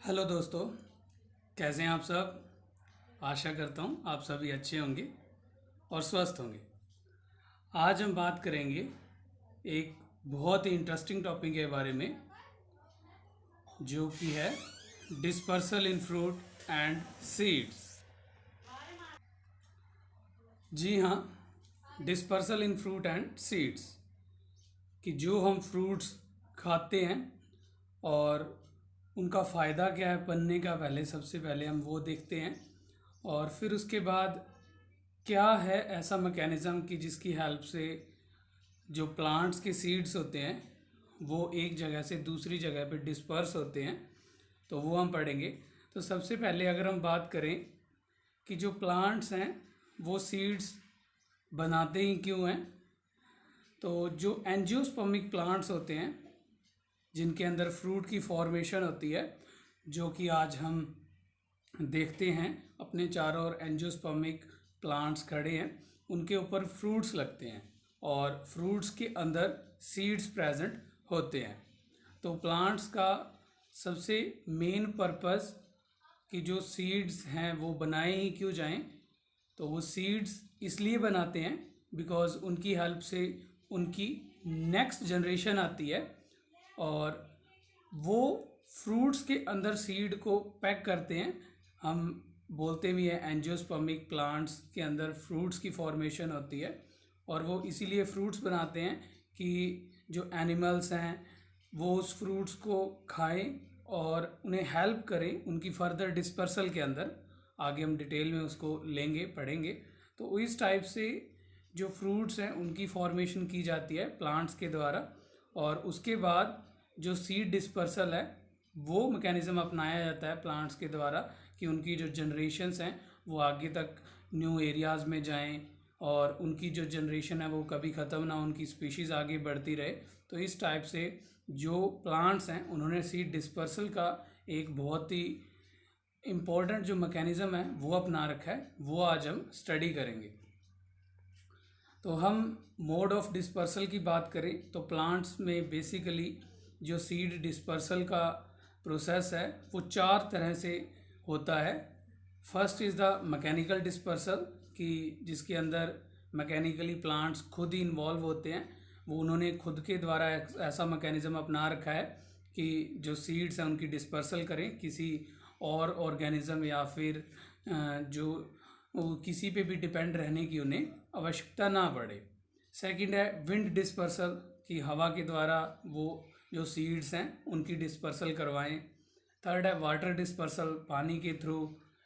Hello दोस्तों, कैसे हैं आप सब। आशा करता हूँ आप सभी अच्छे होंगे और स्वस्थ होंगे। आज हम बात करेंगे एक बहुत ही इंटरेस्टिंग टॉपिक के बारे में, जो कि है dispersal in fruit and seeds. जी हाँ, dispersal in fruit and seeds कि जो हम फ्रूट्स खाते हैं और उनका फ़ायदा क्या है बनने का, पहले सबसे पहले हम वो देखते हैं। और फिर उसके बाद क्या है ऐसा मैकेनिज़्म कि जिसकी हेल्प से जो प्लांट्स के सीड्स होते हैं वो एक जगह से दूसरी जगह पे डिस्पर्स होते हैं, तो वो हम पढ़ेंगे। तो सबसे पहले अगर हम बात करें कि जो प्लांट्स हैं वो सीड्स बनाते ही क्यों हैं, तो जो एंजियोस्पर्मिक प्लांट्स होते हैं जिनके अंदर फ्रूट की फॉर्मेशन होती है, जो कि आज हम देखते हैं अपने चारों ओर एंजियोस्पर्मिक प्लांट्स खड़े हैं, उनके ऊपर फ्रूट्स लगते हैं और फ्रूट्स के अंदर सीड्स प्रेजेंट होते हैं। तो प्लांट्स का सबसे मेन पर्पस कि जो सीड्स हैं वो बनाए ही क्यों जाएं, तो वो सीड्स इसलिए बनाते हैं बिकॉज उनकी हेल्प से उनकी नेक्स्ट जनरेशन आती है और वो फ्रूट्स के अंदर सीड को पैक करते हैं। हम बोलते भी हैं एंजियोस्पर्मिक प्लांट्स के अंदर फ्रूट्स की फॉर्मेशन होती है और वो इसीलिए फ्रूट्स बनाते हैं कि जो एनिमल्स हैं वो उस फ्रूट्स को खाएं और उन्हें हेल्प करें उनकी फर्दर डिस्पर्सल के अंदर। आगे हम डिटेल में उसको लेंगे, पढ़ेंगे। तो इस टाइप से जो फ्रूट्स हैं उनकी फॉर्मेशन की जाती है प्लांट्स के द्वारा और उसके बाद जो सीड डिस्पर्सल है वो मैकेनिज़्म अपनाया जाता है प्लांट्स के द्वारा कि उनकी जो जनरेशन्स हैं वो आगे तक न्यू एरियाज़ में जाएं और उनकी जो जनरेशन है वो कभी ख़त्म ना, उनकी स्पीशीज़ आगे बढ़ती रहे। तो इस टाइप से जो प्लांट्स हैं उन्होंने सीड डिस्पर्सल का एक बहुत ही इम्पोर्टेंट जो मैकेनिज़्म है वो अपना रखा है, वो आज हम स्टडी करेंगे। तो हम मोड ऑफ डिस्पर्सल की बात करें तो प्लांट्स में बेसिकली जो सीड डिस्पर्सल का प्रोसेस है वो 4 तरह से होता है। First is the mechanical dispersal कि जिसके अंदर मैकेनिकली प्लांट्स खुद ही इन्वॉल्व होते हैं, वो उन्होंने खुद के द्वारा ऐसा मैकेनिज़्म अपना रखा है कि जो सीड्स हैं उनकी डिस्पर्सल करें किसी और ऑर्गेनिज्म या फिर जो किसी पे भी डिपेंड रहने की उन्हें आवश्यकता ना पड़े। सेकंड है विंड डिस्पर्सल कि हवा के द्वारा वो जो सीड्स हैं उनकी डिस्पर्सल करवाएं। थर्ड है वाटर डिस्पर्सल पानी के through.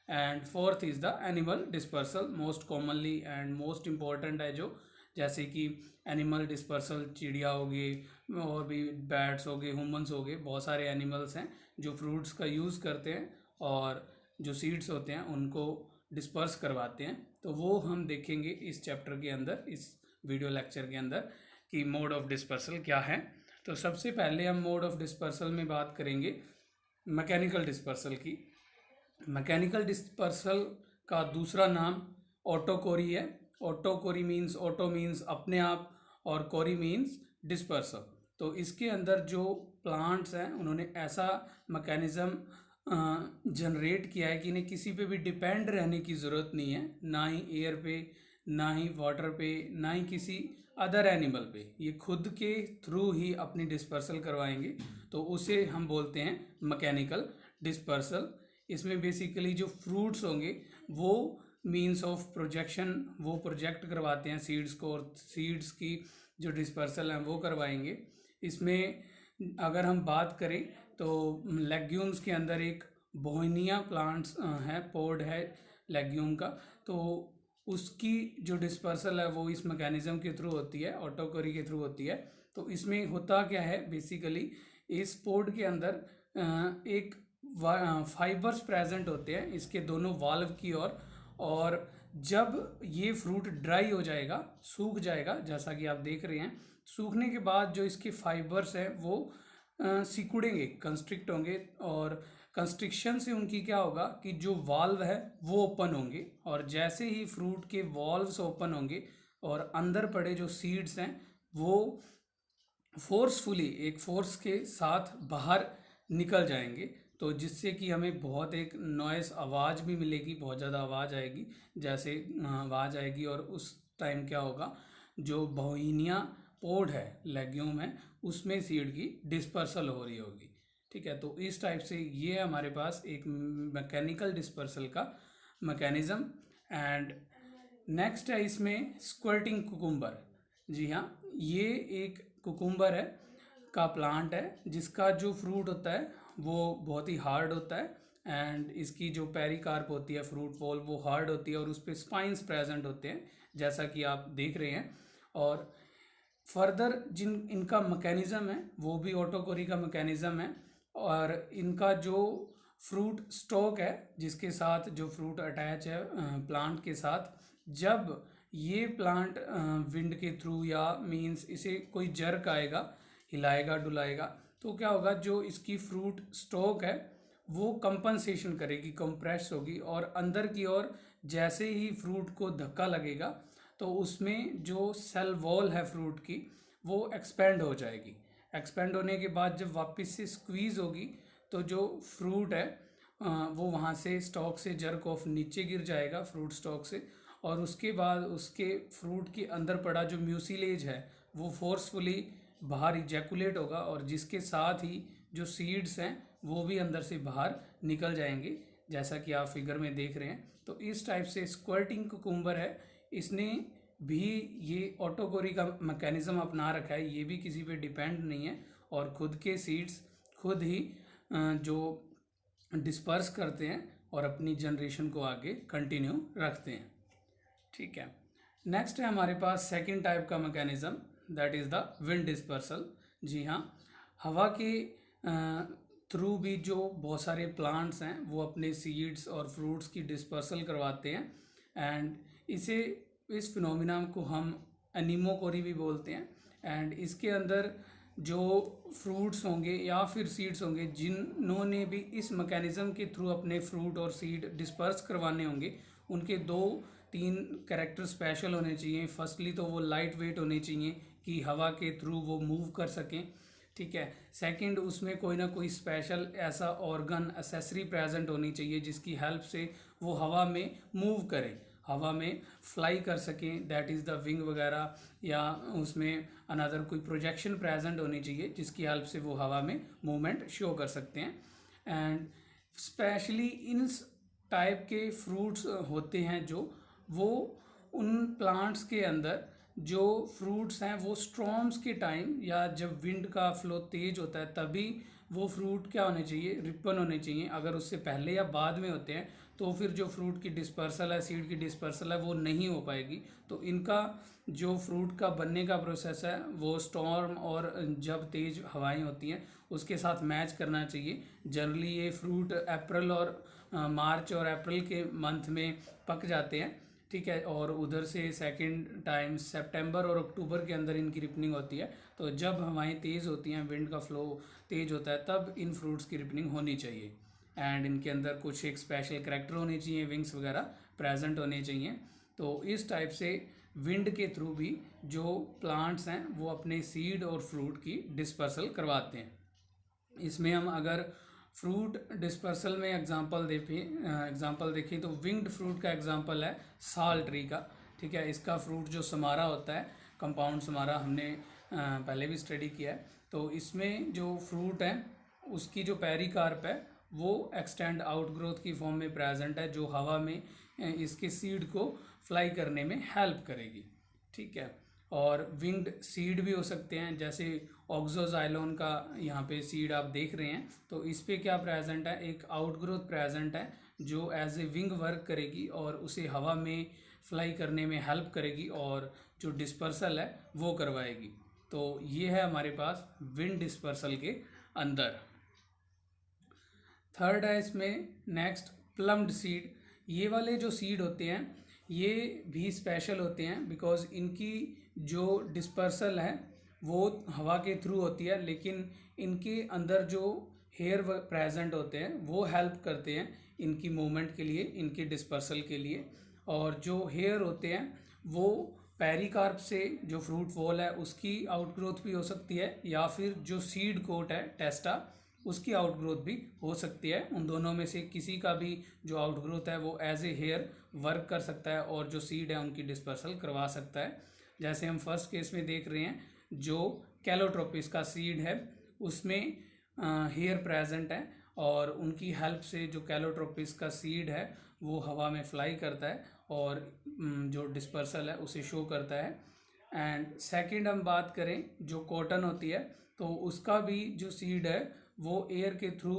And fourth is the animal dispersal, most commonly and most important है जो, जैसे कि एनिमल डिस्पर्सल चिड़िया हो गई और भी बैट्स हो गए, ह्यूमंस हो गए, बहुत सारे एनिमल्स हैं जो फ्रूट्स का यूज़ करते हैं और जो सीड्स होते हैं उनको डिस्पर्स करवाते हैं। तो वो हम देखेंगे इस चैप्टर के अंदर, इस वीडियो लेक्चर के अंदर कि मोड ऑफ डिस्पर्सल क्या है। तो सबसे पहले हम मोड ऑफ डिस्पर्सल में बात करेंगे मैकेनिकल डिस्पर्सल की। मैकेनिकल डिस्पर्सल का दूसरा नाम ऑटोकोरी है। ऑटोकोरी मीन्स, ऑटो मीन्स अपने आप और कोरी मीन्स डिस्पर्सल। तो इसके अंदर जो प्लांट्स हैं उन्होंने ऐसा मैकेनिज़्म जनरेट किया है कि इन्हें किसी पे भी डिपेंड रहने की ज़रूरत नहीं है, ना ही एयर पे, ना ही वाटर पे, ना ही किसी अदर एनिमल पे। ये खुद के थ्रू ही अपनी डिस्पर्सल करवाएंगे, तो उसे हम बोलते हैं मैकेनिकल डिस्पर्सल। इसमें बेसिकली जो फ्रूट्स होंगे वो मीन्स ऑफ प्रोजेक्शन, वो प्रोजेक्ट करवाते हैं सीड्स को और सीड्स की जो डिस्पर्सल हैं वो करवाएंगे। इसमें अगर हम बात करें तो लेग्यूम्स के अंदर एक बोहिनिया प्लांट्स है, पोड है लेग्यूम का, तो उसकी जो डिस्पर्सल है वो इस मैकेनिज़्म के थ्रू होती है, ऑटोकोरी के थ्रू होती है। तो इसमें होता क्या है बेसिकली, इस पोड के अंदर एक फाइबर्स प्रेजेंट होते हैं इसके दोनों वाल्व की ओर, और जब ये फ्रूट ड्राई हो जाएगा, सूख जाएगा, जैसा कि आप देख रहे हैं, सूखने के बाद जो इसके फाइबर्स हैं वो सिकुड़ेंगे, कंस्ट्रिक्ट होंगे और कंस्ट्रिक्शन से उनकी क्या होगा कि जो वाल्व है वो ओपन होंगे और जैसे ही फ्रूट के वाल्व्स ओपन होंगे और अंदर पड़े जो सीड्स हैं वो फोर्सफुली एक फोर्स के साथ बाहर निकल जाएंगे। तो जिससे कि हमें बहुत एक नॉइस आवाज़ भी मिलेगी, बहुत ज़्यादा आवाज़ आएगी, जैसे आवाज़ आएगी। और उस टाइम क्या होगा, जो बहुइनिया पोड है, लेग्यूम है, उसमें सीड की डिस्पर्सल हो रही होगी। ठीक है, तो इस टाइप से ये है हमारे पास एक मैकेनिकल डिस्पर्सल का मैकेनिज़्म। एंड नेक्स्ट है इसमें स्क्वर्टिंग कुकुम्बर। जी हाँ, ये एक कुकुम्बर है का प्लांट है, जिसका जो फ्रूट होता है वो बहुत ही हार्ड होता है। एंड इसकी जो पेरिकार्प होती है, फ्रूट वॉल, वो हार्ड होती है और उस पर स्पाइंस प्रेजेंट होते हैं, जैसा कि आप देख रहे हैं। और फर्दर जिन इनका मैकेनिज़्म है वो भी ऑटोकोरी का मैकेनिज़्म है। और इनका जो फ्रूट स्टॉक है, जिसके साथ जो फ्रूट अटैच है प्लांट के साथ, जब ये प्लांट विंड के थ्रू या मींस इसे कोई जर्क आएगा, हिलाएगा डुलाएगा, तो क्या होगा, जो इसकी फ्रूट स्टॉक है वो कंपनसेशन करेगी, कंप्रेस होगी, और अंदर की ओर जैसे ही फ्रूट को धक्का लगेगा तो उसमें जो सेल वॉल है फ्रूट की वो एक्सपेंड हो जाएगी। एक्सपेंड होने के बाद जब वापस से स्क्वीज होगी तो जो फ्रूट है वो वहाँ से स्टॉक से जर्क ऑफ नीचे गिर जाएगा, फ्रूट स्टॉक से। और उसके बाद उसके फ्रूट के अंदर पड़ा जो म्यूसिलेज है वो फोर्सफुली बाहर इजैकुलेट होगा, और जिसके साथ ही जो सीड्स हैं वो भी अंदर से बाहर निकल जाएंगे, जैसा कि आप फिगर में देख रहे हैं। तो इस टाइप से स्क्वर्टिंग कुकुम्बर है, इसने भी ये ऑटोकोरी का मैकेनिज़्म अपना रखा है, ये भी किसी पे डिपेंड नहीं है, और खुद के सीड्स खुद ही जो डिस्पर्स करते हैं और अपनी जनरेशन को आगे कंटिन्यू रखते हैं। ठीक है, नेक्स्ट है हमारे पास सेकंड टाइप का mechanism, that is the wind dispersal. जी हाँ, हवा के थ्रू भी जो बहुत सारे प्लांट्स हैं वो अपने सीड्स और फ्रूट्स की डिस्पर्सल करवाते हैं। एंड इस फिनोमिना को हम एनीमोकोरी भी बोलते हैं। एंड इसके अंदर जो फ्रूट्स होंगे या फिर सीड्स होंगे जिन्होंने भी इस मैकेनिज़्म के थ्रू अपने फ्रूट और सीड डिस्पर्स करवाने होंगे, उनके 2-3 कैरेक्टर स्पेशल होने चाहिए। फर्स्टली तो वो लाइट वेट होने चाहिए कि हवा के थ्रू वो मूव कर सकें। ठीक है, सेकंड, उसमें कोई ना कोई स्पेशल ऐसा ऑर्गन एसेसरी प्रेजेंट होनी चाहिए जिसकी हेल्प से वो हवा में मूव करें, हवा में फ्लाई कर सकें, दैट इज़ द विंग वगैरह, या उसमें अनदर कोई प्रोजेक्शन प्रेजेंट होनी चाहिए जिसकी हेल्प से वो हवा में मूवमेंट शो कर सकते हैं। एंड स्पेशली इन टाइप के फ्रूट्स होते हैं जो वो उन प्लांट्स के अंदर जो फ्रूट्स हैं वो स्टॉर्म्स के टाइम या जब विंड का फ्लो तेज होता है तभी वो फ्रूट क्या होने चाहिए, रिपन होने चाहिए। अगर उससे पहले या बाद में होते हैं तो फिर जो फ्रूट की डिस्पर्सल है, सीड की डिस्पर्सल है, वो नहीं हो पाएगी। तो इनका जो फ्रूट का बनने का प्रोसेस है वो स्टॉर्म और जब तेज़ हवाएं होती हैं उसके साथ मैच करना चाहिए। जनरली ये फ्रूट अप्रैल और मार्च और अप्रैल के मंथ में पक जाते हैं। ठीक है, और उधर से सेकंड टाइम सितंबर और अक्टूबर के अंदर इनकी रिपनिंग होती है। तो जब हवाएं तेज़ होती हैं, विंड का फ्लो तेज़ होता है, तब इन फ्रूट्स की रिपनिंग होनी चाहिए। एंड इनके अंदर कुछ एक स्पेशल करैक्टर होने चाहिए, विंग्स वगैरह प्रेजेंट होने चाहिए। तो इस टाइप से विंड के थ्रू भी जो प्लांट्स हैं वो अपने सीड और फ्रूट की डिस्पर्सल करवाते हैं। इसमें हम अगर फ्रूट डिस्पर्सल में एग्जांपल देखें तो विंग्ड फ्रूट का एग्जांपल है साल ट्री का। ठीक है, इसका फ्रूट जो समारा होता है, कंपाउंड समारा, हमने पहले भी स्टडी किया है। तो इसमें जो फ्रूट है उसकी जो पेरिकार्प है वो एक्सटेंड आउट ग्रोथ की फॉर्म में प्रेजेंट है, जो हवा में इसके सीड को फ्लाई करने में हेल्प करेगी। ठीक है, और विंग्ड सीड भी हो सकते हैं, जैसे ऑक्सोजाइलोन का यहाँ पे सीड आप देख रहे हैं। तो इस पे क्या प्रेजेंट है, एक आउटग्रोथ प्रेजेंट है जो एज ए विंग वर्क करेगी और उसे हवा में फ्लाई करने में हेल्प करेगी और जो डिस्पर्सल है वो करवाएगी। तो ये है हमारे पास विंड डिस्पर्सल के अंदर। थर्ड है इसमें नेक्स्ट प्लम्ड सीड। ये वाले जो सीड होते हैं ये भी स्पेशल होते हैं बिकॉज इनकी जो डिस्पर्सल है वो हवा के थ्रू होती है, लेकिन इनके अंदर जो हेयर प्रेजेंट होते हैं वो हेल्प करते हैं इनकी मूवमेंट के लिए, इनकी डिस्पर्सल के लिए। और जो हेयर होते हैं वो पेरिकार्प से जो फ्रूट वॉल है उसकी आउटग्रोथ भी हो सकती है, या फिर जो सीड कोट है टेस्टा उसकी आउटग्रोथ भी हो सकती है। उन दोनों में से किसी का भी जो आउटग्रोथ है वो एज ए हेयर वर्क कर सकता है और जो सीड है उनकी डिस्पर्सल करवा सकता है। जैसे हम फर्स्ट केस में देख रहे हैं, जो कैलोट्रोपिस का सीड है उसमें हेयर प्रेजेंट है और उनकी हेल्प से जो कैलोट्रोपिस का सीड है वो हवा में फ्लाई करता है और जो डिस्पर्सल है उसे शो करता है। एंड सेकंड हम बात करें जो कॉटन होती है, तो उसका भी जो सीड है वो एयर के थ्रू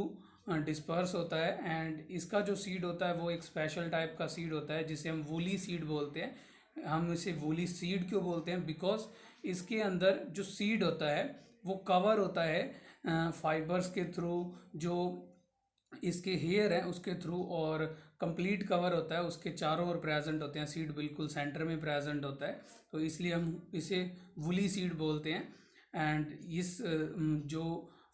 डिस्पर्स होता है। एंड इसका जो सीड होता है वो एक स्पेशल टाइप का सीड होता है जिसे हम वूली सीड बोलते हैं। हम इसे वूली सीड क्यों बोलते हैं? बिकॉज इसके अंदर जो सीड होता है वो कवर होता है फाइबर्स के थ्रू, जो इसके हेयर है उसके थ्रू, और कंप्लीट कवर होता है, उसके चारों ओर प्रेजेंट होते हैं, सीड बिल्कुल सेंटर में प्रेजेंट होता है, तो इसलिए हम इसे वुली सीड बोलते हैं। एंड इस जो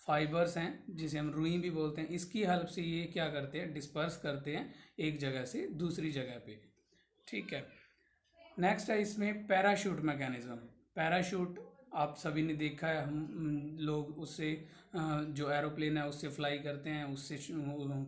फाइबर्स हैं जिसे हम रुई भी बोलते हैं, इसकी हेल्प से ये क्या करते हैं, डिस्पर्स करते हैं एक जगह से दूसरी जगह पे। ठीक है, नेक्स्ट है इसमें पैराशूट मैकेनिज्म। पैराशूट आप सभी ने देखा है, हम लोग उससे जो एरोप्लेन है उससे फ्लाई करते हैं, उससे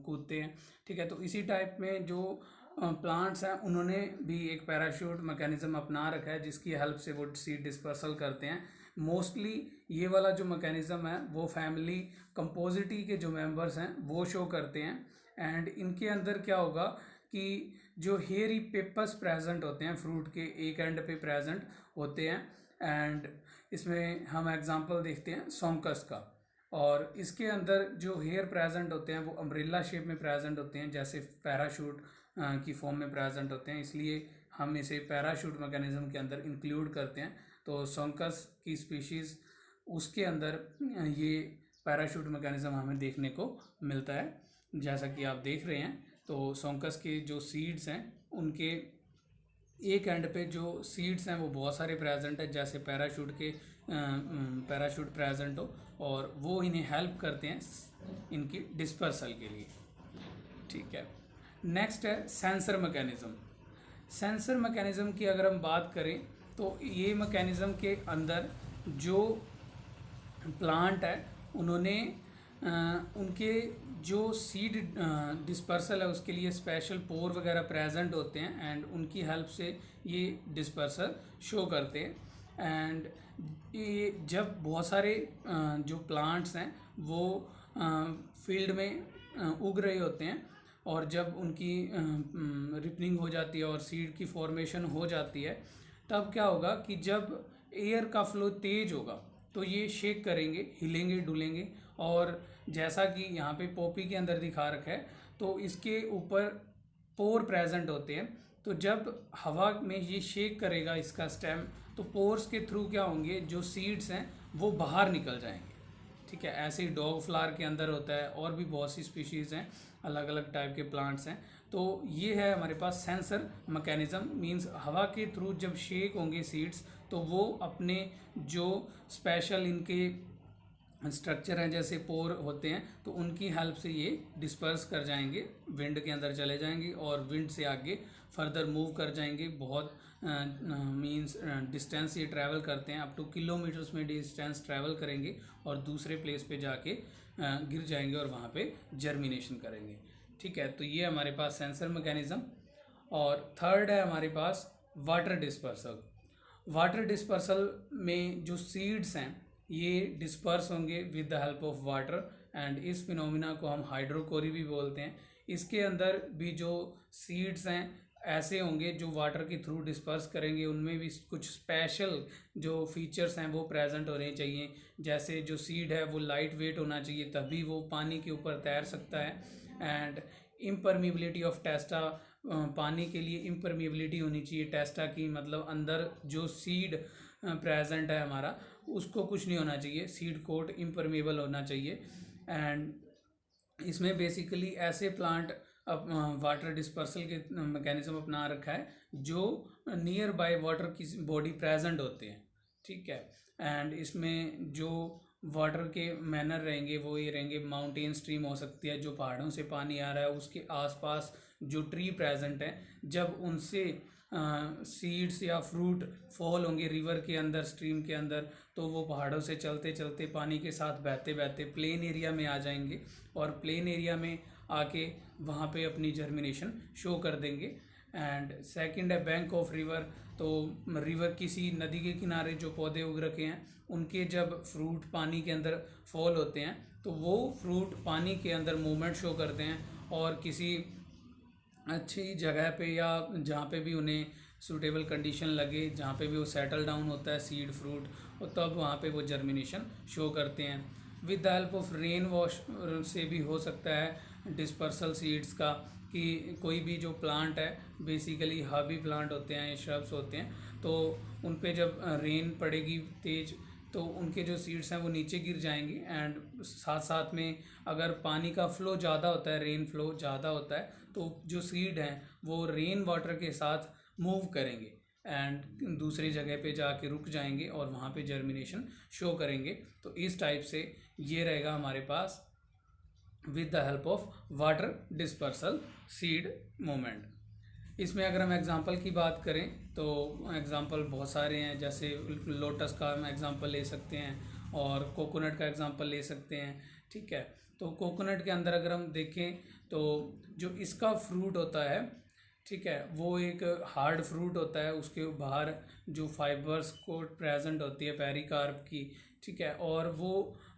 कूदते हैं। ठीक है, तो इसी टाइप में जो प्लांट्स हैं उन्होंने भी एक पैराशूट मैकेनिज्म अपना रखा है जिसकी हेल्प से वो सीड डिस्पर्सल करते हैं। मोस्टली ये वाला जो मैकेनिज्म है वो फैमिली कंपोजिटी के जो मेंबर्स हैं वो शो करते हैं। एंड इनके अंदर क्या होगा कि जो हेयरी पेपर्स प्रेजेंट होते हैं फ्रूट के एक एंड पे प्रेजेंट होते हैं। एंड इसमें हम एग्जांपल देखते हैं सोंकस का, और इसके अंदर जो हेयर प्रेजेंट होते हैं वो अम्ब्रेला शेप में प्रेजेंट होते हैं, जैसे पैराशूट की फॉर्म में प्रेजेंट होते हैं, इसलिए हम इसे पैराशूट मैकेनिज्म के अंदर इंक्लूड करते हैं। तो सोंकस की स्पीशीज़ उसके अंदर ये पैराशूट मैकेनिज्म हमें देखने को मिलता है, जैसा कि आप देख रहे हैं। तो सोंकस के जो सीड्स हैं उनके एक एंड पे जो सीड्स हैं वो बहुत सारे प्रेजेंट है, जैसे पैराशूट के पैराशूट प्रेजेंट हो, और वो इन्हें हेल्प करते हैं इनकी डिस्पर्सल के लिए। ठीक है, नेक्स्ट है सेंसर मैकेनिज्म। सेंसर मैकेनिज्म की अगर हम बात करें तो ये मैकेनिज्म के अंदर जो प्लांट है उन्होंने उनके जो सीड डिस्पर्सल है उसके लिए स्पेशल पोर वगैरह प्रेजेंट होते हैं, एंड उनकी हेल्प से ये डिस्पर्सल शो करते हैं। एंड ये जब बहुत सारे जो प्लांट्स हैं वो फील्ड में उग रहे होते हैं, और जब उनकी रिपनिंग हो जाती है और सीड की फॉर्मेशन हो जाती है, तब क्या होगा कि जब एयर का फ्लो तेज होगा तो ये शेक करेंगे, हिलेंगे डुलेंगे, और जैसा कि यहाँ पे पॉपी के अंदर दिखा रखा है तो इसके ऊपर पोर प्रेजेंट होते हैं। तो जब हवा में ये शेक करेगा इसका स्टेम, तो पोर्स के थ्रू क्या होंगे, जो सीड्स हैं वो बाहर निकल जाएंगे। ठीक है, ऐसे ही डॉग फ्लावर के अंदर होता है, और भी बहुत सी स्पीशीज़ हैं, अलग अलग टाइप के प्लांट्स हैं। तो ये है हमारे पास सेंसर मैकेनिज्म, मींस हवा के थ्रू जब शेक होंगे सीड्स तो वो अपने जो स्पेशल इनके स्ट्रक्चर हैं जैसे पोर होते हैं तो उनकी हेल्प से ये डिस्पर्स कर जाएंगे, विंड के अंदर चले जाएंगे और विंड से आगे फर्दर मूव कर जाएंगे। बहुत मींस डिस्टेंस ये ट्रैवल करते हैं, अप टू किलोमीटर्स में डिस्टेंस ट्रैवल करेंगे और दूसरे प्लेस पे जाके गिर जाएंगे और वहाँ पे जर्मिनेशन करेंगे। ठीक है, तो ये हमारे पास सेंसर मैकेनिज्म। और थर्ड है हमारे पास वाटर डिस्पर्सल। वाटर डिस्पर्सल में जो सीड्स हैं ये डिस्पर्स होंगे with the help of water, and इस फिनोमिना को हम हाइड्रोकोरी भी बोलते हैं। इसके अंदर भी जो सीड्स हैं ऐसे होंगे जो वाटर के थ्रू डिस्पर्स करेंगे, उनमें भी कुछ स्पेशल जो फीचर्स हैं वो प्रेजेंट होने चाहिए। जैसे जो सीड है वो लाइट वेट होना चाहिए, तभी वो पानी के ऊपर तैर सकता है। एंड इम्परमिबिलिटी ऑफ टेस्टा, पानी के लिए इम्परमिबिलिटी होनी चाहिए टेस्टा की, मतलब अंदर जो सीड प्रेजेंट है हमारा उसको कुछ नहीं होना चाहिए, सीड कोट इम्परमेबल होना चाहिए। एंड इसमें बेसिकली ऐसे प्लांट अब वाटर डिस्पर्सल के मैकेनिज्म अपना रखा है जो नियर बाय वाटर की बॉडी प्रेजेंट होते हैं। ठीक है, एंड इसमें जो वाटर के मैनर रहेंगे वो ये रहेंगे, माउंटेन स्ट्रीम हो सकती है, जो पहाड़ों से पानी आ रहा है उसके आसपास जो ट्री प्रेजेंट है, जब उनसे सीड्स या फ्रूट फॉल होंगे रिवर के अंदर, स्ट्रीम के अंदर, तो वो पहाड़ों से चलते चलते पानी के साथ बहते बहते प्लेन एरिया में आ जाएंगे और प्लेन एरिया में आके वहाँ पे अपनी जर्मिनेशन शो कर देंगे। एंड सेकंड है बैंक ऑफ रिवर। तो रिवर, किसी नदी के किनारे जो पौधे उग रखे हैं उनके जब फ्रूट पानी के अंदर फॉल होते हैं तो वो फ्रूट पानी के अंदर मूवमेंट शो करते हैं और किसी अच्छी जगह पे या जहाँ पे भी उन्हें सूटेबल कंडीशन लगे, जहाँ पे भी वो सेटल डाउन होता है सीड फ्रूट, और तब वहाँ पे वो जर्मिनेशन शो करते हैं। With the help of rain wash से भी हो सकता है डिस्पर्सल सीड्स का, कि कोई भी जो प्लांट है, बेसिकली हर्बी प्लांट होते हैं, श्रब्स होते हैं, तो उन पे जब रेन पड़ेगी तेज तो उनके जो सीड्स हैं वो नीचे गिर जाएंगे। एंड साथ साथ में अगर पानी का फ्लो ज़्यादा होता है, रेन फ्लो ज़्यादा होता है, तो जो सीड हैं वो रेन वाटर के साथ मूव करेंगे एंड दूसरी जगह पे जाके रुक जाएंगे और वहाँ पे जर्मिनेशन शो करेंगे। तो इस टाइप से ये रहेगा हमारे पास with the help of water dispersal seed movement. इसमें अगर हम एग्जांपल की बात करें तो एग्जांपल बहुत सारे हैं, जैसे लोटस का हम एग्जांपल ले सकते हैं और कोकोनट का एग्जांपल ले सकते हैं। ठीक है, तो कोकोनट के अंदर अगर हम देखें तो जो इसका फ्रूट होता है, ठीक है, वो एक हार्ड फ्रूट होता है, उसके बाहर जो फाइबर्स को प्रेजेंट होती है पेरिकार्प की, ठीक है, और वो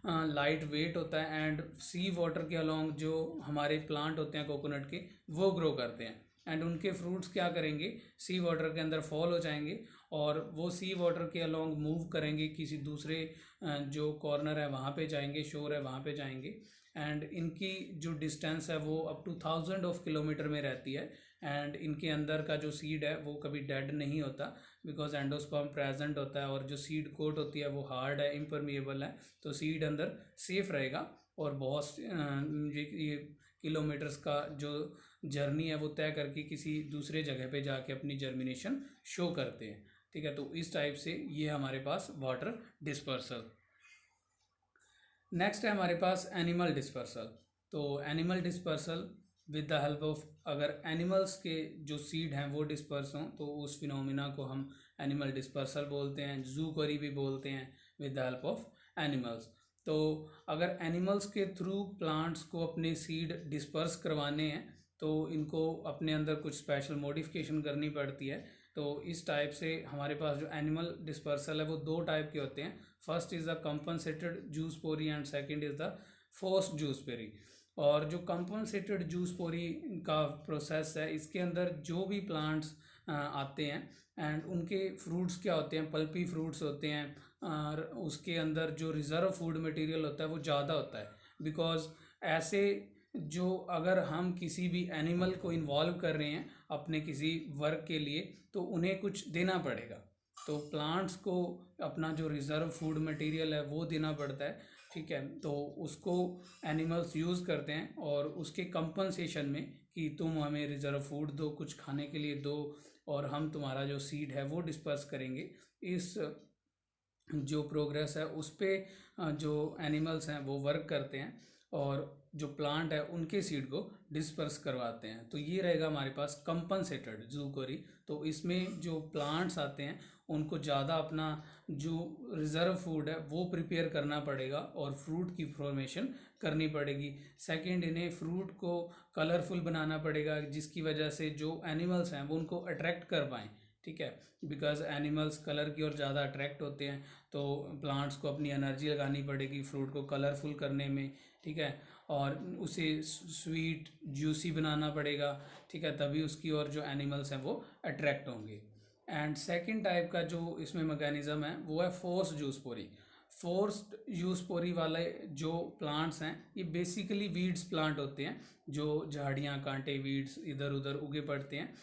लाइट वेट होता है एंड सी वाटर के अलोंग जो हमारे प्लांट होते हैं कोकोनट के वो ग्रो करते हैं एंड उनके फ्रूट्स क्या करेंगे, सी वाटर के अंदर फॉल हो जाएंगे और वो सी वाटर के अलोंग मूव करेंगे, किसी दूसरे जो कॉर्नर है वहाँ पे जाएंगे, शोर है वहाँ पे जाएंगे। एंड इनकी जो डिस्टेंस है वो अप टू 1000 ऑफ किलोमीटर में रहती है एंड इनके अंदर का जो सीड है वो कभी डेड नहीं होता बिकॉज एंडोस्पर्म प्रेजेंट होता है और जो सीड कोट होती है वो हार्ड है, इम्परमिएबल है, तो सीड अंदर सेफ रहेगा और बहुत ये किलोमीटर्स का जो जर्नी है वो तय करके किसी दूसरे जगह पे जाके अपनी जर्मिनेशन शो करते हैं। ठीक है, तो इस टाइप से ये हमारे पास वाटर डिस्पर्सल। नेक्स्ट है हमारे पास एनिमल डिस्पर्सल। तो animal dispersal with the help of, अगर एनिमल्स के जो सीड हैं वो डिस्पर्स हों तो उस फिनोमिना को हम एनिमल डिस्पर्सल बोलते हैं, जूकोरी भी बोलते हैं, with the help of animals. तो अगर एनिमल्स के थ्रू प्लांट्स को अपने सीड डिस्पर्स करवाने हैं तो इनको अपने अंदर कुछ स्पेशल मॉडिफिकेशन करनी पड़ती है। तो इस टाइप से हमारे पास जो एनिमल डिस्पर्सल है वो दो टाइप के होते हैं। फर्स्ट इज़ द कंपनसेटेड जूसपोरी and second is the forced जूसपोरी। और जो कंपनसेटेड जूसपोरी का प्रोसेस है, इसके अंदर जो भी प्लांट्स आते हैं एंड उनके फ्रूट्स क्या होते हैं, पल्पी फ्रूट्स होते हैं और उसके अंदर जो रिज़र्व फूड मटेरियल होता है वो ज़्यादा होता है। बिकॉज ऐसे जो अगर हम किसी भी एनिमल को इन्वॉल्व कर रहे हैं अपने किसी वर्क के लिए तो उन्हें कुछ देना पड़ेगा, तो प्लांट्स को अपना जो रिज़र्व फूड मटेरियल है वो देना पड़ता है। ठीक है, तो उसको एनिमल्स यूज़ करते हैं और उसके कंपनसेशन में कि तुम हमें रिज़र्व फूड दो, कुछ खाने के लिए दो और हम तुम्हारा जो सीड है वो डिस्पर्स करेंगे। इस जो प्रोग्रेस है उस पर जो एनिमल्स हैं वो वर्क करते हैं और जो प्लांट है उनके सीड को डिस्पर्स करवाते हैं। तो ये रहेगा हमारे पास कंपनसेटेड जूकोरी। तो इसमें जो प्लांट्स आते हैं उनको ज़्यादा अपना जो रिज़र्व फूड है वो प्रिपेयर करना पड़ेगा और फ्रूट की फॉर्मेशन करनी पड़ेगी। सेकंड, इन्हें फ्रूट को कलरफुल बनाना पड़ेगा जिसकी वजह से जो एनिमल्स हैं वो उनको अट्रैक्ट कर पाएँ। ठीक है, बिकॉज एनिमल्स कलर की ओर ज़्यादा अट्रैक्ट होते हैं, तो प्लांट्स को अपनी एनर्जी लगानी पड़ेगी फ्रूट को कलरफुल करने में। ठीक है, और उसे स्वीट जूसी बनाना पड़ेगा। ठीक है, तभी उसकी ओर जो एनिमल्स हैं वो अट्रैक्ट होंगे। एंड सेकंड टाइप का जो इसमें मैकेनिज़्म है वो है फोर्स जूसपोरी। फोर्स्ड यूसपोरी वाले जो प्लांट्स हैं ये बेसिकली वीड्स प्लांट होते हैं, जो झाड़ियाँ, कांटे, वीड्स इधर उधर उगे पड़ते हैं।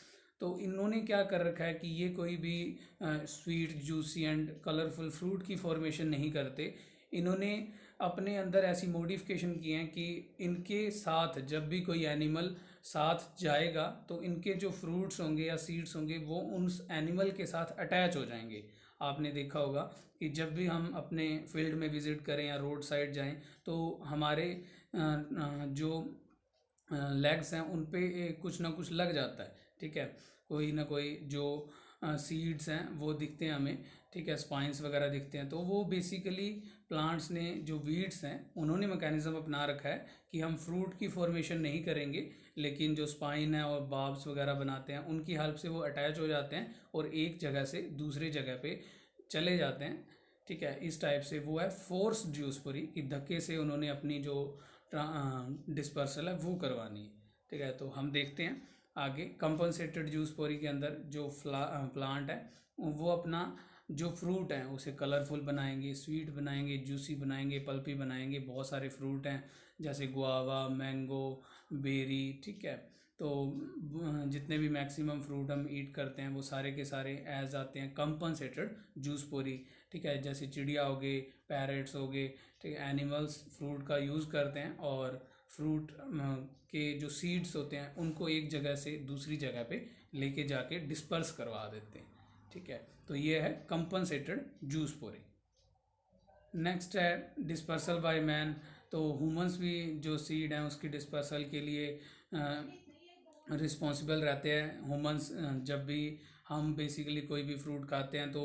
तो इन्होंने क्या कर रखा है कि ये कोई भी sweet juicy and colourful fruit की फॉर्मेशन नहीं करते। इन्होंने अपने अंदर ऐसी मॉडिफिकेशन की हैं कि इनके साथ जब भी कोई एनिमल साथ जाएगा तो इनके जो फ्रूट्स होंगे या सीड्स होंगे वो उन एनिमल के साथ अटैच हो जाएंगे। आपने देखा होगा कि जब भी हम अपने फील्ड में विज़िट करें या रोड साइड जाएं तो हमारे जो लेग्स हैं उन पे कुछ ना कुछ लग जाता है। ठीक है, कोई ना कोई जो सीड्स हैं वो दिखते हैं हमें, ठीक है, स्पाइंस वगैरह दिखते हैं। तो वो बेसिकली प्लांट्स ने, जो वीड्स हैं, उन्होंने मैकेनिज्म अपना रखा है कि हम फ्रूट की फॉर्मेशन नहीं करेंगे, लेकिन जो स्पाइन है और बाब्स वगैरह बनाते हैं उनकी हेल्प से वो अटैच हो जाते हैं और एक जगह से दूसरी जगह पे चले जाते हैं, ठीक है। इस टाइप से वो है फोर्स जूसपोरी, कि धक्के से उन्होंने अपनी जो डिस्पर्सल है वो करवानी है, ठीक है। तो हम देखते हैं आगे। कंपनसेटेड जूसपोरी के अंदर जो प्लांट है वो अपना जो फ्रूट है उसे कलरफुल बनाएंगे, स्वीट बनाएंगे, जूसी बनाएंगे, पल्पी बनाएंगे। बहुत सारे फ्रूट हैं जैसे गुआवा, मैंगो, बेरी, ठीक है। तो जितने भी मैक्सिमम फ्रूट हम ईट करते हैं वो सारे के सारे एज आते हैं कंपनसेटेड जूसपोरी, ठीक है। जैसे चिड़िया हो गए, पैरट्स हो गए, ठीक है, एनिमल्स फ्रूट का यूज़ करते हैं और फ्रूट के जो सीड्स होते हैं उनको एक जगह से दूसरी जगह पे लेके जाके डिस्पर्स करवा देते हैं, ठीक है। तो ये है कंपनसेटेड जूसपोरी। नेक्स्ट है डिस्पर्सल बाय मैन। तो ह्यूमंस भी जो सीड हैं उसकी डिस्पर्सल के लिए रिस्पॉन्सिबल रहते हैं। ह्यूमंस जब भी हम बेसिकली कोई भी फ्रूट खाते हैं तो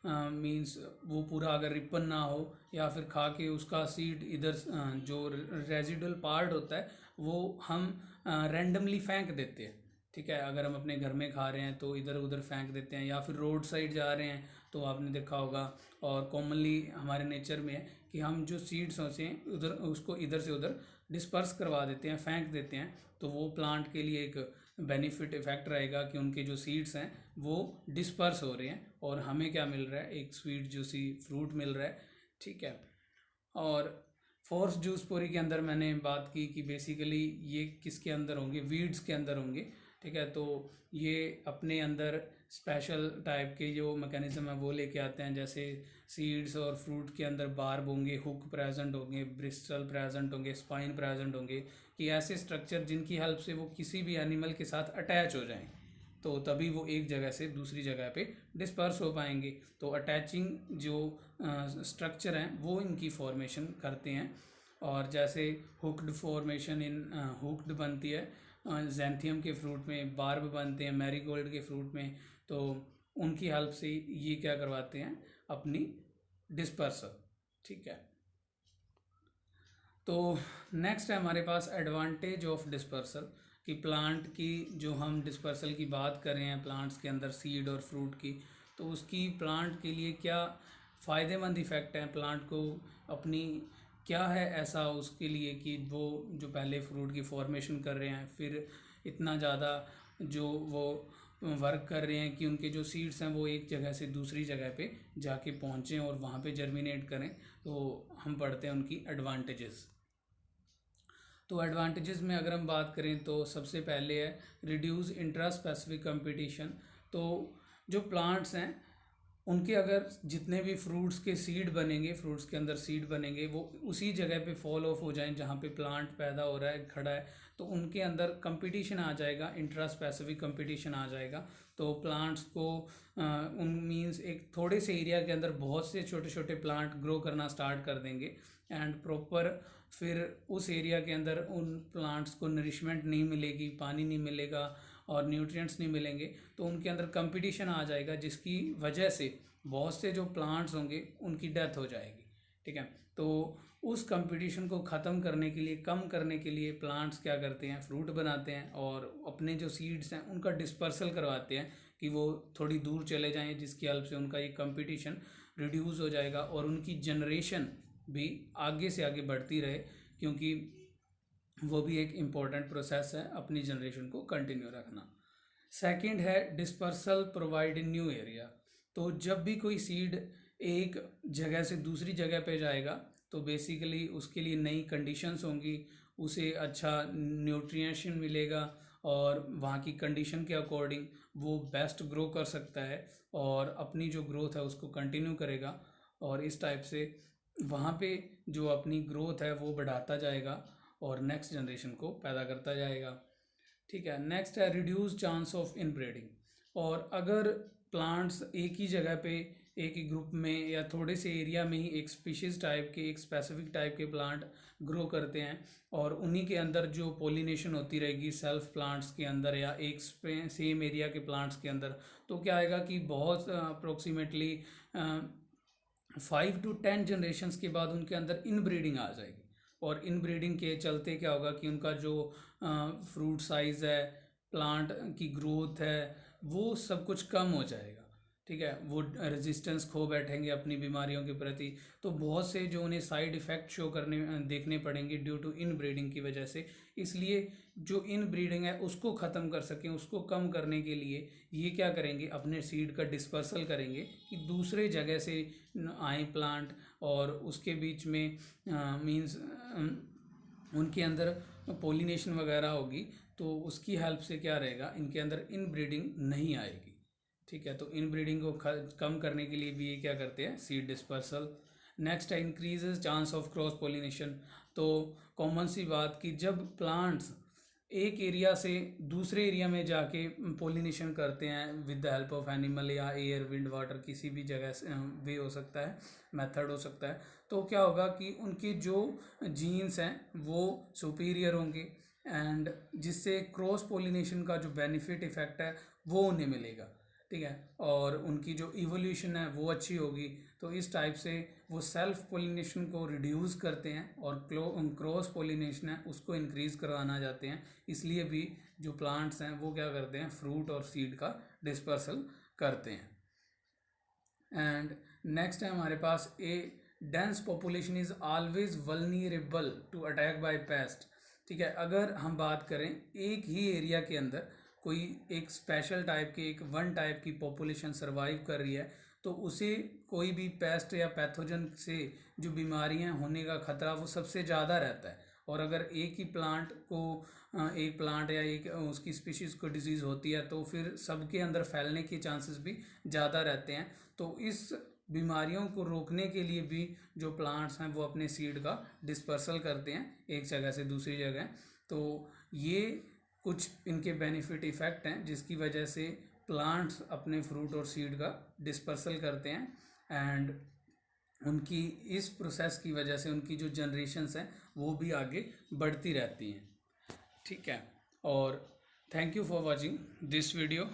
मींस वो पूरा अगर रिपन ना हो या फिर खा के उसका सीड इधर जो रेजिडुअल पार्ट होता है वो हम रैंडमली फेंक देते हैं, ठीक है। अगर हम अपने घर में खा रहे हैं तो इधर उधर फेंक देते हैं, या फिर रोड साइड जा रहे हैं तो आपने देखा होगा, और कॉमनली हमारे नेचर में है कि हम जो सीड्स होते हैं उधर उसको इधर से उधर डिस्पर्स करवा देते हैं, फेंक देते हैं। तो वो प्लांट के लिए एक बेनिफिट इफेक्ट रहेगा कि उनके जो सीड्स हैं वो डिस्पर्स हो रहे हैं और हमें क्या मिल रहा है, एक स्वीट जूसी फ्रूट मिल रहा है, ठीक है। और फोर्स जूसपोरी के अंदर मैंने बात की कि बेसिकली ये किसके अंदर होंगे, वीड्स के अंदर होंगे, ठीक है। तो ये अपने अंदर स्पेशल टाइप के जो मैकेनिज्म है वो लेके आते हैं। जैसे सीड्स और फ्रूट के अंदर बार्ब होंगे, हुक प्रेजेंट होंगे, ब्रिस्टल प्रेजेंट होंगे, स्पाइन प्रेजेंट होंगे, कि ऐसे स्ट्रक्चर जिनकी हेल्प से वो किसी भी एनिमल के साथ अटैच हो जाएं, तो तभी वो एक जगह से दूसरी जगह पे डिस्पर्स हो पाएंगे। तो अटैचिंग जो स्ट्रक्चर हैं वो इनकी फॉर्मेशन करते हैं। और जैसे हुक्ड फॉर्मेशन इन हुक्ड बनती है जैंथियम के फ्रूट में, बार्ब बनते हैं मैरीगोल्ड के फ्रूट में, तो उनकी हेल्प से ये क्या करवाते हैं, अपनी डिस्पर्सल, ठीक है। तो नेक्स्ट है हमारे पास एडवांटेज ऑफ डिस्पर्सल, कि प्लांट की जो हम डिस्पर्सल की बात कर रहे हैं प्लांट्स के अंदर सीड और फ्रूट की, तो उसकी प्लांट के लिए क्या फ़ायदेमंद इफ़ेक्ट हैं, प्लांट को अपनी क्या है ऐसा उसके लिए कि वो जो पहले फ्रूट की फॉर्मेशन कर रहे हैं, फिर इतना ज़्यादा जो वो वर्क कर रहे हैं कि उनके जो सीड्स हैं वो एक जगह से दूसरी जगह पे जाके पहुँचें और वहाँ पे जर्मिनेट करें। तो हम पढ़ते हैं उनकी एडवांटेजेस। तो एडवांटेजेस में अगर हम बात करें तो सबसे पहले है रिड्यूस इंट्रा स्पेसिफिक कंपटीशन। तो जो प्लांट्स हैं उनके अगर जितने भी फ्रूट्स के सीड बनेंगे, फ्रूट्स के अंदर सीड बनेंगे, वो उसी जगह पे फॉल ऑफ हो जाएं जहाँ पे प्लांट पैदा हो रहा है, खड़ा है, तो उनके अंदर कंपटीशन आ जाएगा, इंट्रा स्पेसिफिक कंपटीशन आ जाएगा। तो प्लांट्स को उन मींस एक थोड़े से एरिया के अंदर बहुत से छोटे छोटे प्लांट ग्रो करना स्टार्ट कर देंगे, एंड प्रॉपर फिर उस एरिया के अंदर उन प्लांट्स को नरिशमेंट नहीं मिलेगी, पानी नहीं मिलेगा और न्यूट्रिएंट्स नहीं मिलेंगे, तो उनके अंदर कंपटीशन आ जाएगा, जिसकी वजह से बहुत से जो प्लांट्स होंगे उनकी डेथ हो जाएगी, ठीक है। तो उस कंपटीशन को ख़त्म करने के लिए, कम करने के लिए प्लांट्स क्या करते हैं, फ्रूट बनाते हैं और अपने जो सीड्स हैं उनका डिस्पर्सल करवाते हैं कि वो थोड़ी दूर चले जाएं, जिसकी हेल्प से उनका ये कंपटीशन रिड्यूस हो जाएगा और उनकी जनरेशन भी आगे से आगे बढ़ती रहे, क्योंकि वो भी एक इम्पॉर्टेंट प्रोसेस है अपनी जनरेशन को कंटिन्यू रखना। सेकंड है dispersal provide in new area. तो जब भी कोई सीड एक जगह से दूसरी जगह पे जाएगा तो बेसिकली उसके लिए नई कंडीशंस होंगी, उसे अच्छा न्यूट्रिएशन मिलेगा और वहाँ की कंडीशन के अकॉर्डिंग वो बेस्ट ग्रो कर सकता है और अपनी जो ग्रोथ है उसको कंटिन्यू करेगा, और इस टाइप से वहाँ पे जो अपनी ग्रोथ है वो बढ़ाता जाएगा और नेक्स्ट जनरेशन को पैदा करता जाएगा, ठीक है। नेक्स्ट है रिड्यूस चांस ऑफ इनब्रीडिंग। और अगर प्लांट्स एक ही जगह पे एक ही ग्रुप में या थोड़े से एरिया में ही एक स्पीशीज़ टाइप के, एक स्पेसिफिक टाइप के प्लांट ग्रो करते हैं, और उन्हीं के अंदर जो पोलिनेशन होती रहेगी सेल्फ प्लांट्स के अंदर या एक सेम एरिया के प्लांट्स के अंदर, तो क्या आएगा कि बहुत अप्रोक्सीमेटली 5 to 10 जनरेशन्स के बाद उनके अंदर इनब्रीडिंग आ जाएगी, और इनब्रीडिंग के चलते क्या होगा कि उनका जो फ्रूट साइज़ है, प्लांट की ग्रोथ है, वो सब कुछ कम हो जाएगा। ठीक है, वो रेजिस्टेंस खो बैठेंगे अपनी बीमारियों के प्रति, तो बहुत से जो उन्हें साइड इफ़ेक्ट शो करने देखने पड़ेंगे ड्यू टू इन ब्रीडिंग की वजह से। इसलिए जो इन ब्रीडिंग है उसको ख़त्म कर सकें, उसको कम करने के लिए ये क्या करेंगे, अपने सीड का डिस्पर्सल करेंगे कि दूसरे जगह से आए प्लांट, और उसके बीच में मीन्स उनके अंदर पोलिनेशन वगैरह होगी, तो उसकी हेल्प से क्या रहेगा, इनके अंदर इन ब्रीडिंग नहीं आएगी। ठीक है, तो इन ब्रीडिंग को कम करने के लिए भी ये क्या करते हैं, सीड डिस्पर्सल। नेक्स्ट है increases chance of cross pollination. तो कॉमन सी बात कि जब प्लांट्स एक एरिया से दूसरे एरिया में जाके पोलिनेशन करते हैं with the help of animal या एयर, विंड, वाटर, किसी भी जगह से वे हो सकता है, मेथड हो सकता है, तो क्या होगा कि उनके जो जीन्स हैं वो सुपीरियर होंगे, एंड जिससे क्रॉस पोलिनेशन का जो बेनिफिट इफेक्ट है वो उन्हें मिलेगा। ठीक है, और उनकी जो इवोल्यूशन है वो अच्छी होगी। तो इस टाइप से वो सेल्फ पोलिनेशन को रिड्यूस करते हैं और क्रॉस पोलिनेशन है उसको इंक्रीज करवाना चाहते हैं। इसलिए भी जो प्लांट्स हैं वो क्या करते हैं, फ्रूट और सीड का डिस्पर्सल करते हैं। एंड नेक्स्ट है हमारे पास, a dense population is always vulnerable to attack by pest. ठीक है, अगर हम बात करें एक ही एरिया के अंदर कोई एक स्पेशल टाइप के, एक वन टाइप की पॉपुलेशन सर्वाइव कर रही है, तो उसे कोई भी पेस्ट या पैथोजन से जो बीमारियां होने का खतरा वो सबसे ज़्यादा रहता है। और अगर एक ही प्लांट को, एक प्लांट या एक उसकी स्पीशीज़ को डिजीज़ होती है, तो फिर सबके अंदर फैलने के चांसेस भी ज़्यादा रहते हैं। तो इस बीमारियों को रोकने के लिए भी जो प्लांट्स हैं वो अपने सीड का डिस्पर्सल करते हैं एक जगह से दूसरी जगह। तो ये कुछ इनके बेनिफिट इफ़ेक्ट हैं जिसकी वजह से प्लांट्स अपने फ्रूट और सीड का डिस्पर्सल करते हैं, एंड उनकी इस प्रोसेस की वजह से उनकी जो जनरेशन्स हैं वो भी आगे बढ़ती रहती हैं। ठीक है, और thank you for watching this video.